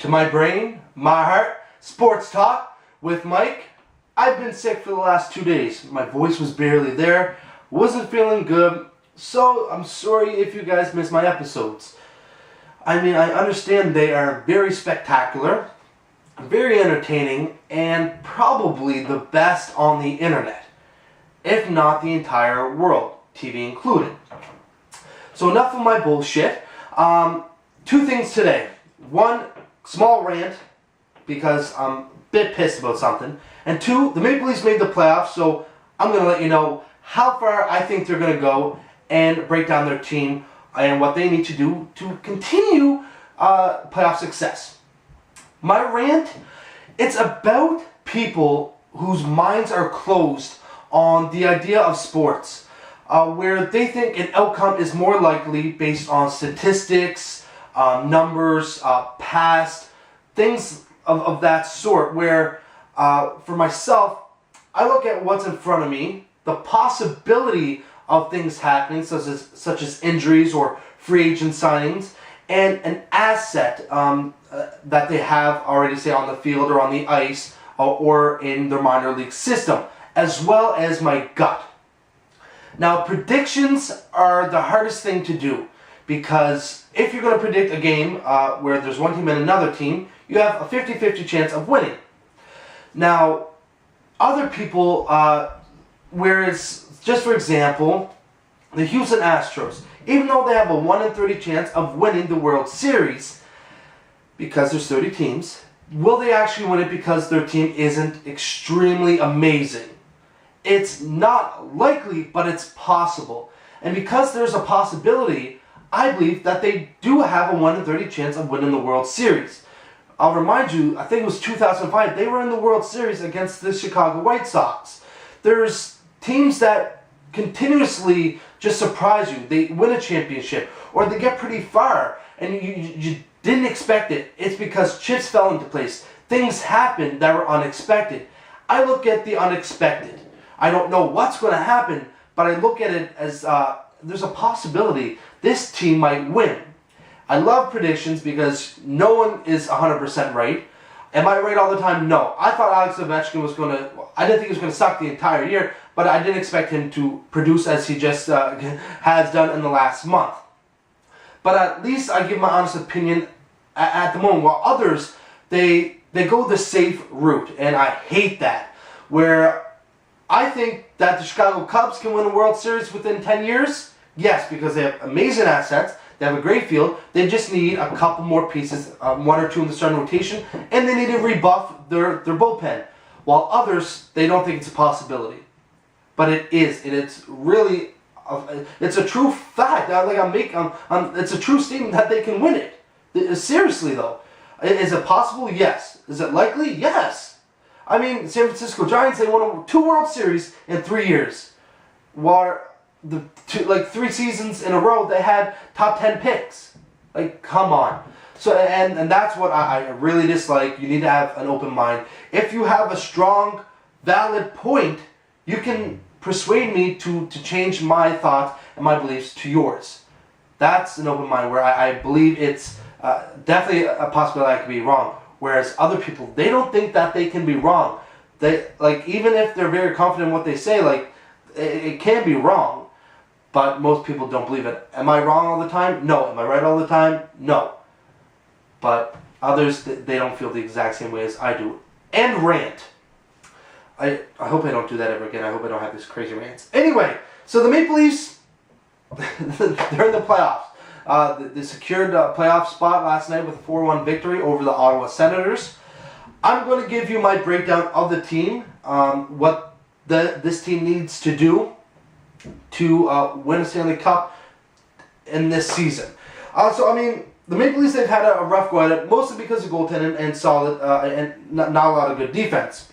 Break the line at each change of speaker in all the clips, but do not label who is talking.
To my brain, my heart, sports talk with Mike. I've been sick for the last 2 days. My voice was barely there, wasn't feeling good, so I'm sorry if you guys missed my episodes. I mean, I understand they are very spectacular, very entertaining, and probably the best on the internet, if not the entire world, TV included. So enough of my bullshit. 2 things today. One, small rant, because I'm a bit pissed about something. And 2, the Maple Leafs made the playoffs, so I'm going to let you know how far I think they're going to go and break down their team and what they need to do to continue playoff success. My rant, it's about people whose minds are closed on the idea of sports, where they think an outcome is more likely based on statistics, numbers, past, things of that sort, where for myself, I look at what's in front of me, the possibility of things happening, such as injuries or free agent signings, and an asset that they have already, say, on the field or on the ice or in their minor league system, as well as my gut. Now, predictions are the hardest thing to do, because if you're going to predict a game where there's one team and another team, you have a 50-50 chance of winning. Now, other people, whereas, just for example, the Houston Astros, even though they have a 1 in 30 chance of winning the World Series, because there's 30 teams, will they actually win it because their team isn't extremely amazing? It's not likely, but it's possible. And because there's a possibility, I believe that they do have a 1 in 30 chance of winning the World Series. I'll remind you, I think it was 2005, they were in the World Series against the Chicago White Sox. There's teams that continuously just surprise you. They win a championship, or they get pretty far, and you didn't expect it. It's because chips fell into place. Things happened that were unexpected. I look at the unexpected. I don't know what's going to happen, but I look at it as there's a possibility this team might win. I love predictions because no one is 100% right. Am I right all the time? No. I thought Alex Ovechkin was going to... I didn't think he was going to suck the entire year, but I didn't expect him to produce as he just has done in the last month. But at least I give my honest opinion at the moment, while others, they go the safe route, and I hate that. Where I think that the Chicago Cubs can win a World Series within 10 years. Yes, because they have amazing assets. They have a great field. They just need a couple more pieces, 1 or 2 in the starting rotation, and they need to rebuff their bullpen. While others, they don't think it's a possibility. But it is, and it's really, it's a true fact. It's a true statement that they can win it. Seriously though, is it possible? Yes. Is it likely? Yes. I mean, San Francisco Giants, they won 2 World Series in 3 years. While 3 seasons in a row, they had top 10 picks. Like, come on. So, and that's what I really dislike. You need to have an open mind. If you have a strong, valid point, you can persuade me to change my thoughts and my beliefs to yours. That's an open mind where I believe it's definitely a possibility I could be wrong. Whereas other people, they don't think that they can be wrong. They, like, even if they're very confident in what they say, like, it can be wrong. But most people don't believe it. Am I wrong all the time? No. Am I right all the time? No. But others, they don't feel the exact same way as I do. And rant. I hope I don't do that ever again. I hope I don't have these crazy rants. Anyway, so the Maple Leafs, they're in the playoffs. They secured a playoff spot last night with a 4-1 victory over the Ottawa Senators. I'm going to give you my breakdown of the team, what this team needs to do to win a Stanley Cup in this season. So, I mean, the Maple Leafs, they've had a rough go at it, mostly because of goaltending and solid, and not a lot of good defense.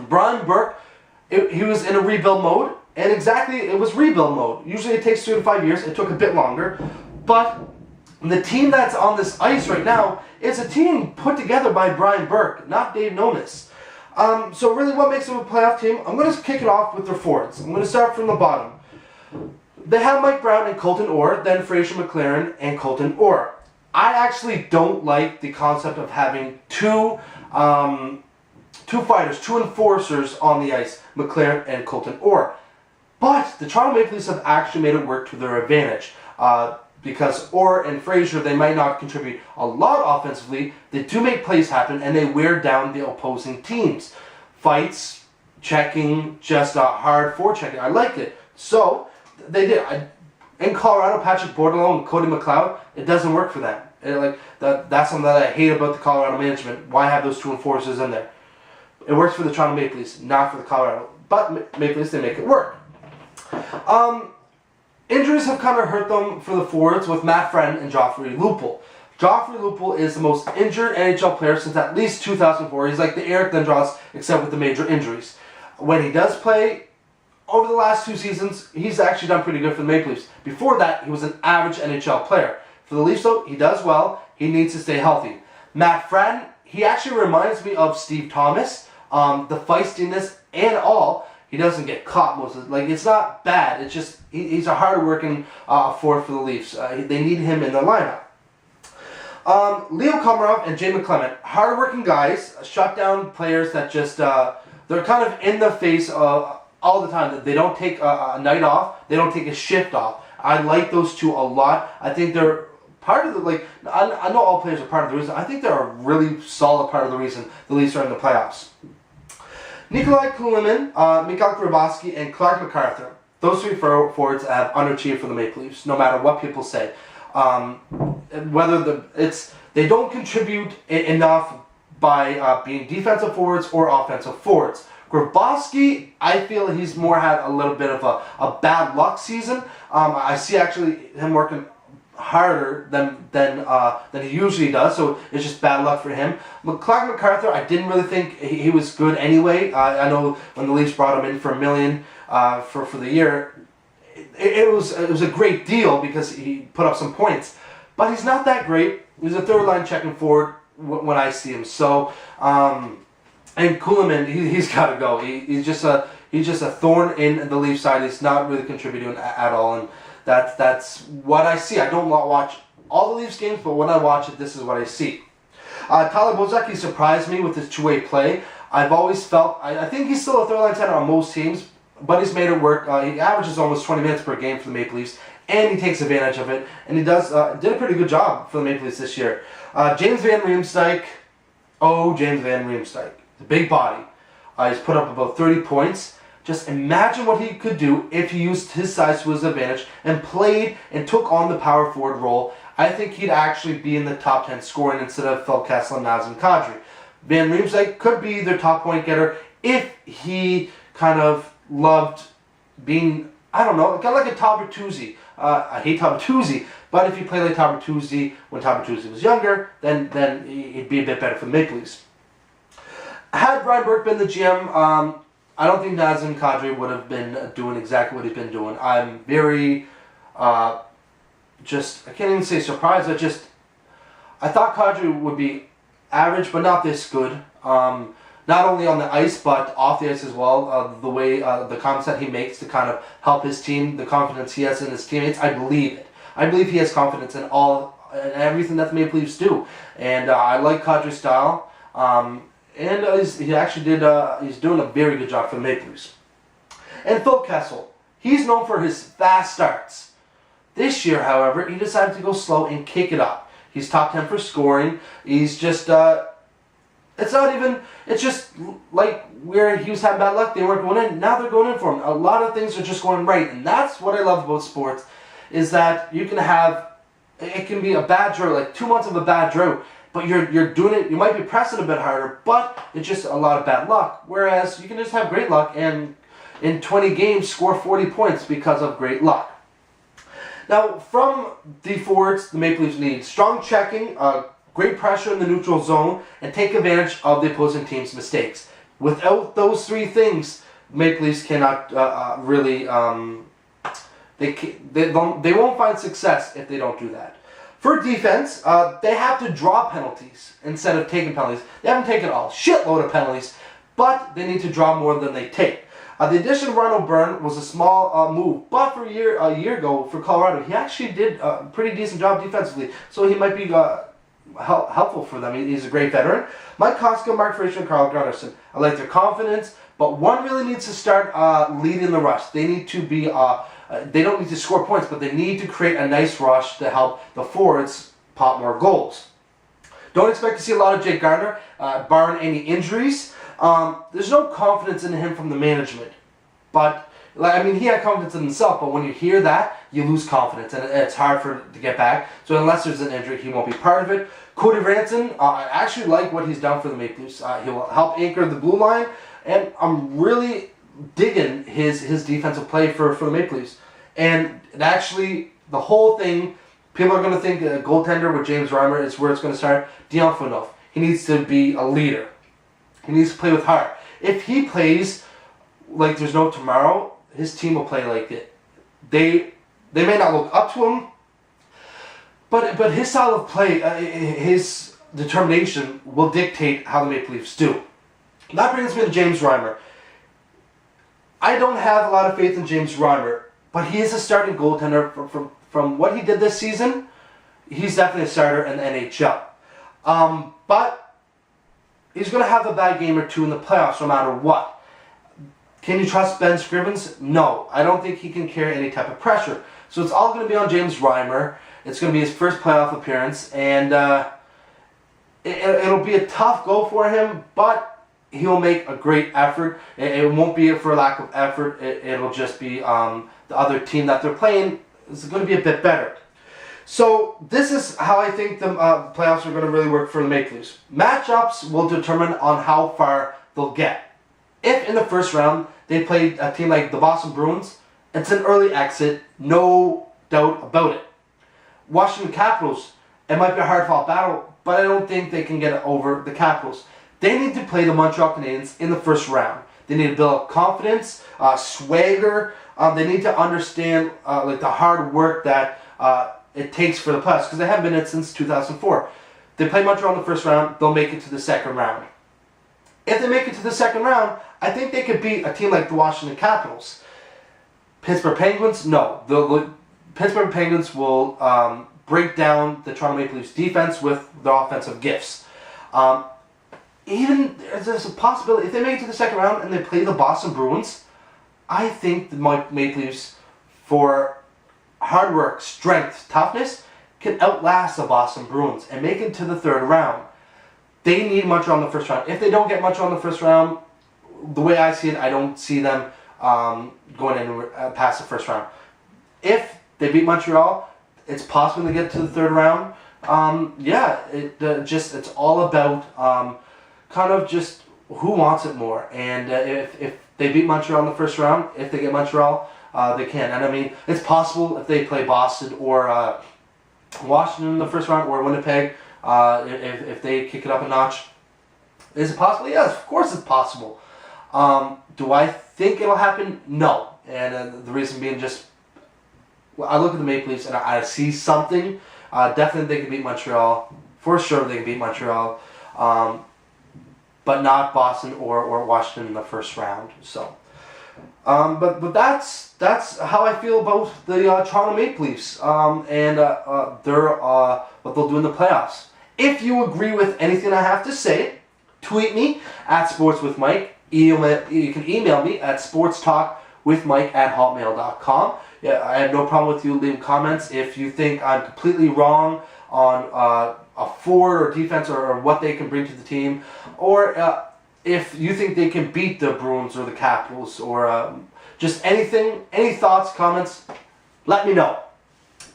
Brian Burke, he was in a rebuild mode, and exactly, it was rebuild mode. Usually it takes 2 to 5 years. It took a bit longer. But the team that's on this ice right now is a team put together by Brian Burke, not Dave Nonis. So really, what makes them a playoff team? I'm going to kick it off with their forwards. I'm going to start from the bottom. They have Mike Brown and Colton Orr, then Fraser McLaren and Colton Orr. I actually don't like the concept of having two fighters, two enforcers on the ice, McLaren and Colton Orr. But the Toronto Maple Leafs have actually made it work to their advantage. Because Orr and Fraser, they might not contribute a lot offensively. They do make plays happen, and they wear down the opposing teams. Fights, checking, just hard forechecking. I like it. So, they did. In Colorado, Patrick Bordelot and Cody McLeod, it doesn't work for them. That's something that I hate about the Colorado management. Why have those two enforcers in there? It works for the Toronto Maple Leafs, not for the Colorado. But Maple Leafs, they make it work. Injuries have kind of hurt them for the forwards with Matt Friend and Joffrey Lupul. Joffrey Lupul is the most injured NHL player since at least 2004. He's like the Eric Lindros, except with the major injuries. When he does play, over the last 2 seasons, he's actually done pretty good for the Maple Leafs. Before that, he was an average NHL player. For the Leafs, though, he does well. He needs to stay healthy. Matt Friend, he actually reminds me of Steve Thomas. The feistiness and all. He doesn't get caught most of it. It's not bad. It's just, he's a hard-working forward for the Leafs. They need him in the lineup. Leo Komarov and Jay McClement, hard-working guys, shutdown players that just, they're kind of in the face all the time. They don't take a night off. They don't take a shift off. I like those two a lot. I think they're part of the, I know all players are part of the reason. I think they're a really solid part of the reason the Leafs are in the playoffs. Nikolai Kulemin, Mikhail Grabowski, and Clark MacArthur. Those 3 forwards have underachieved for the Maple Leafs, no matter what people say. They don't contribute enough by being defensive forwards or offensive forwards. Grabowski, I feel he's more had a little bit of a bad luck season. I see actually him working harder than he usually does, so it's just bad luck for him. Clark MacArthur, I didn't really think he was good anyway. I know when the Leafs brought him in for $1 million for the year, it was a great deal because he put up some points, but he's not that great. He's a third line checking forward when I see him. So and Kulemin, he's got to go. He's just a thorn in the Leafs side. He's not really contributing at all, and that's what I see. I don't watch all the Leafs games, but when I watch it, this is what I see. Tyler Bozak, he surprised me with his two-way play. I've always felt, I think he's still a third-line center on most teams, but he's made it work. He averages almost 20 minutes per game for the Maple Leafs, and he takes advantage of it, and he did a pretty good job for the Maple Leafs this year. James Van Riemsdyk, James Van Riemsdyk, the big body. He's put up about 30 points. Just imagine what he could do if he used his size to his advantage and played and took on the power forward role. I think he'd actually be in the top 10 scoring instead of Phil Kessel and Nazem Kadri. Van Riemsdyk could be their top point getter if he kind of loved being, I don't know, kind of like a Todd Bertuzzi. I hate Todd Bertuzzi, but if he played like Todd Bertuzzi when Todd Bertuzzi was younger, then he'd be a bit better for the Maple Leafs. Had Brian Burke been the GM, I don't think Nazem Kadri would have been doing exactly what he's been doing. I'm very, I can't even say surprised. I thought Kadri would be average, but not this good. Not only on the ice, but off the ice as well. The way, the comments that he makes to kind of help his team, the confidence he has in his teammates, I believe it. I believe he has confidence in everything that the Maple Leafs do. And I like Kadri's style. And he actually he's doing a very good job for the Maple Leafs. And Phil Kessel, he's known for his fast starts. This year, however, he decided to go slow and kick it up. He's top 10 for scoring. He's just, it's just like where he was having bad luck, they weren't going in, now they're going in for him. A lot of things are just going right, and that's what I love about sports, is that you can have, it can be a bad drought, like 2 months of a bad drought, but you're doing it, you might be pressing a bit harder, but it's just a lot of bad luck. Whereas you can just have great luck and in 20 games score 40 points because of great luck. Now, from the forwards, the Maple Leafs need strong checking, great pressure in the neutral zone, and take advantage of the opposing team's mistakes. Without those 3 things, Maple Leafs cannot really, they won't find success if they don't do that. For defense, they have to draw penalties instead of taking penalties. They haven't taken a shitload of penalties, but they need to draw more than they take. The addition of Ronald Byrne was a small move, but for a year ago for Colorado, he actually did a pretty decent job defensively, so he might be helpful for them. He's a great veteran. Mike Koska, Mark Frazier, and Carl Gunnarsson. I like their confidence, but one really needs to start leading the rush. They need to be, they don't need to score points, but they need to create a nice rush to help the forwards pop more goals. Don't expect to see a lot of Jake Gardner, barring any injuries. There's no confidence in him from the management. But, he had confidence in himself, but when you hear that, you lose confidence, and it's hard for him to get back. So unless there's an injury, he won't be part of it. Cody Ranson, I actually like what he's done for the Maple Leafs. He will help anchor the blue line, and I'm really digging his defensive play for the Maple Leafs. And actually, the whole thing, people are going to think a goaltender with James Reimer is where it's going to start. Dion Phaneuf. He needs to be a leader. He needs to play with heart. If he plays like there's no tomorrow, his team will play like it. They may not look up to him, but his style of play, his determination will dictate how the Maple Leafs do. That brings me to James Reimer. I don't have a lot of faith in James Reimer, but he is a starting goaltender from what he did this season. He's definitely a starter in the NHL. But he's going to have a bad game or two in the playoffs no matter what. Can you trust Ben Scrivens? No. I don't think he can carry any type of pressure. So it's all going to be on James Reimer. It's going to be his first playoff appearance. And it'll be a tough go for him, but he'll make a great effort. It won't be for lack of effort. It'll just be the other team that they're playing is going to be a bit better. So this is how I think the playoffs are going to really work for the Maple Leafs. Matchups will determine on how far they'll get. If in the first round they play a team like the Boston Bruins, it's an early exit, no doubt about it. Washington Capitals, it might be a hard-fought battle, but I don't think they can get over the Capitals. They need to play the Montreal Canadiens in the first round. They need to build up confidence, swagger. They need to understand the hard work that it takes for the playoffs, because they haven't been in it since 2004. They play Montreal in the first round, they'll make it to the second round. If they make it to the second round, I think they could beat a team like the Washington Capitals. Pittsburgh Penguins, no. The Pittsburgh Penguins will break down the Toronto Maple Leafs defense with their offensive gifts. Even there's a possibility, if they make it to the second round and they play the Boston Bruins, I think the Maple Leafs, for hard work, strength, toughness, can outlast the Boston Bruins and make it to the third round. They need Montreal in the first round. If they don't get Montreal in the first round, the way I see it, I don't see them going in past the first round. If they beat Montreal, it's possible to get to the third round. It's all about kind of just who wants it more. And if they beat Montreal in the first round, if they get Montreal, they can. And it's possible if they play Boston or Washington in the first round, or Winnipeg, if they kick it up a notch. Is it possible? Yes, of course it's possible. Do I think it'll happen? No. And the reason being just, I look at the Maple Leafs and I see something. Definitely they can beat Montreal. For sure they can beat Montreal. But not Boston or Washington in the first round. So, but that's how I feel about the Toronto Maple Leafs and what they'll do in the playoffs. If you agree with anything I have to say, tweet me at sportswithmike. You can email me at sportstalkwithmike@hotmail.com. Yeah, I have no problem with you leaving comments. If you think I'm completely wrong on a forward or defense or what they can bring to the team, or if you think they can beat the Bruins or the Capitals, or just anything, any thoughts, comments, let me know.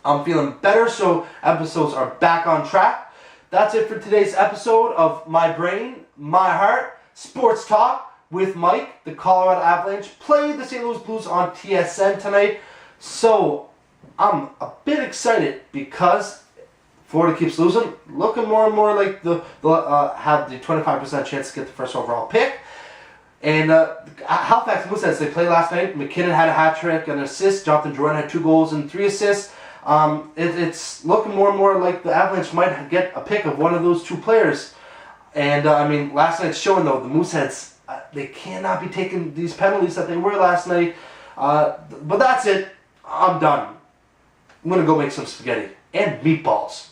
I'm feeling better, so episodes are back on track. That's it for today's episode of My Brain, My Heart, Sports Talk with Mike. The Colorado Avalanche play the St. Louis Blues on TSN tonight. So I'm a bit excited because Florida keeps losing, looking more and more like they'll have the 25% chance to get the first overall pick. And Halifax Mooseheads, they played last night. McKinnon had a hat trick and an assist. Jonathan Drouin had 2 goals and 3 assists. It's looking more and more like the Avalanche might get a pick of one of those 2 players. And last night's showing though, the Mooseheads They cannot be taking these penalties that they were last night. But that's it. I'm done. I'm going to go make some spaghetti and meatballs.